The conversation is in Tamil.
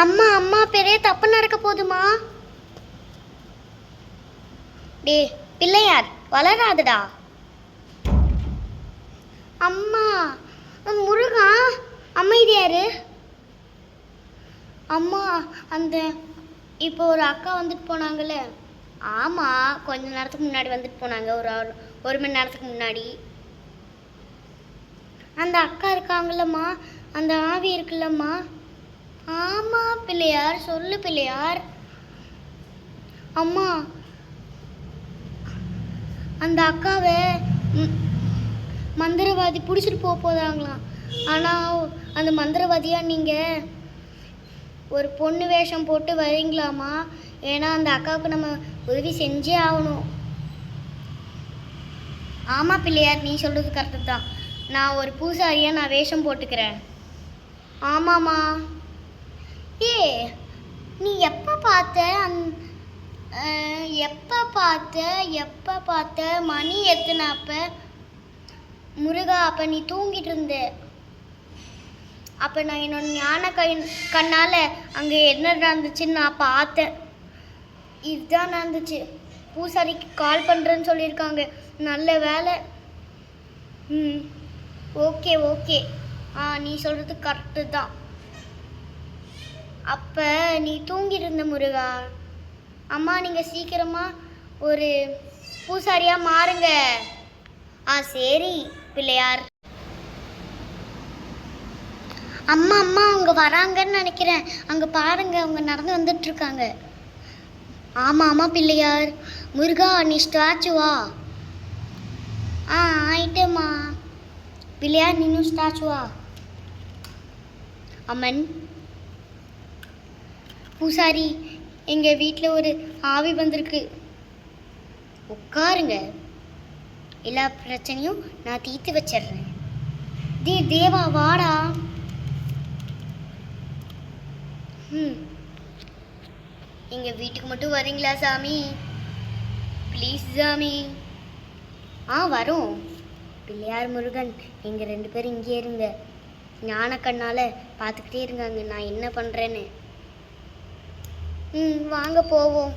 அம்மா அம்மா பெரிய தப்பு நடக்க போதுமா? டே பிள்ளையார் வளராதுடா. அம்மா முருகா அமைதியாரு. அம்மா அந்த இப்போ ஒரு அக்கா வந்துட்டு போனாங்கல்ல. ஆமாம், கொஞ்ச நேரத்துக்கு முன்னாடி வந்துட்டு போனாங்க. ஒரு மணி நேரத்துக்கு முன்னாடி. அந்த அக்கா இருக்காங்கல்லம்மா, அந்த ஆவி இருக்குல்லம்மா. ஆமாம் பிள்ளையார், சொல்லு பிள்ளையார். அம்மா அந்த அக்காவை மந்திரவாதி பிடிச்சிட்டு போதாங்களாம். ஆனால் அந்த மந்திரவாதியாக நீங்கள் ஒரு பொண்ணு வேஷம் போட்டு வரீங்களாமா? ஏன்னா அந்த அக்காவுக்கு நம்ம உதவி செஞ்சே ஆகணும். ஆமாம் பிள்ளையார், நீ சொல்கிறது கரெக்டு தான். நான் ஒரு பூசாரியாக நான் வேஷம் போட்டுக்கிறேன். ஆமாம்மா. ஏ நீ எப்போ பார்த்த மணி எத்தனை அப்போ? முருகா, அப்போ நீ தூங்கிட்டு இருந்த. அப்போ நான் என்னோட ஞான கண்ணால் அங்கே என்ன நடந்துச்சுன்னு நான் பார்த்தேன். இதுதான் நடந்துச்சு. பூசாரிக்கு கால் பண்ணுறேன்னு சொல்லியிருக்காங்க. நல்ல வேலை. Okay okay. நீ சொல்கிறது கரெக்டு தான். அப்போ நீ தூங்கிட்டு இருந்த முருகா. அம்மா நீங்கள் சீக்கிரமாக ஒரு பூசாரியாக மாறுங்க. சரி பிள்ளையார். அம்மா அம்மா அவங்க வராங்கன்னு நினைக்கிறேன். அங்கே பாருங்க, அவங்க நடந்து வந்துட்டுருக்காங்க. ஆமாம் ஆமாம் பிள்ளையார். முருகா, நீ ஸ்டாச்சுவா? ஆயிட்டேம்மா. பிள்ளையார், நீனும் ஸ்டாச்சுவா? அம்மன் பூசாரி, எங்கள் வீட்டில் ஒரு ஆவி வந்திருக்கு. உட்காருங்க, எல்லா பிரச்சனையும் நான் தீர்த்து வச்சிடுறேன். தேவா வாடா. எங்கள் வீட்டுக்கு மட்டும் வரீங்களா சாமி? ப்ளீஸ் சாமி. வரும். பிள்ளையார் முருகன், நீங்கள் 2 பேரும் இங்கே இருங்க. ஞான கண்ணால் பார்த்துக்கிட்டே இருங்க நான் என்ன பண்ணுறேன்னு. வாங்க போவோம்.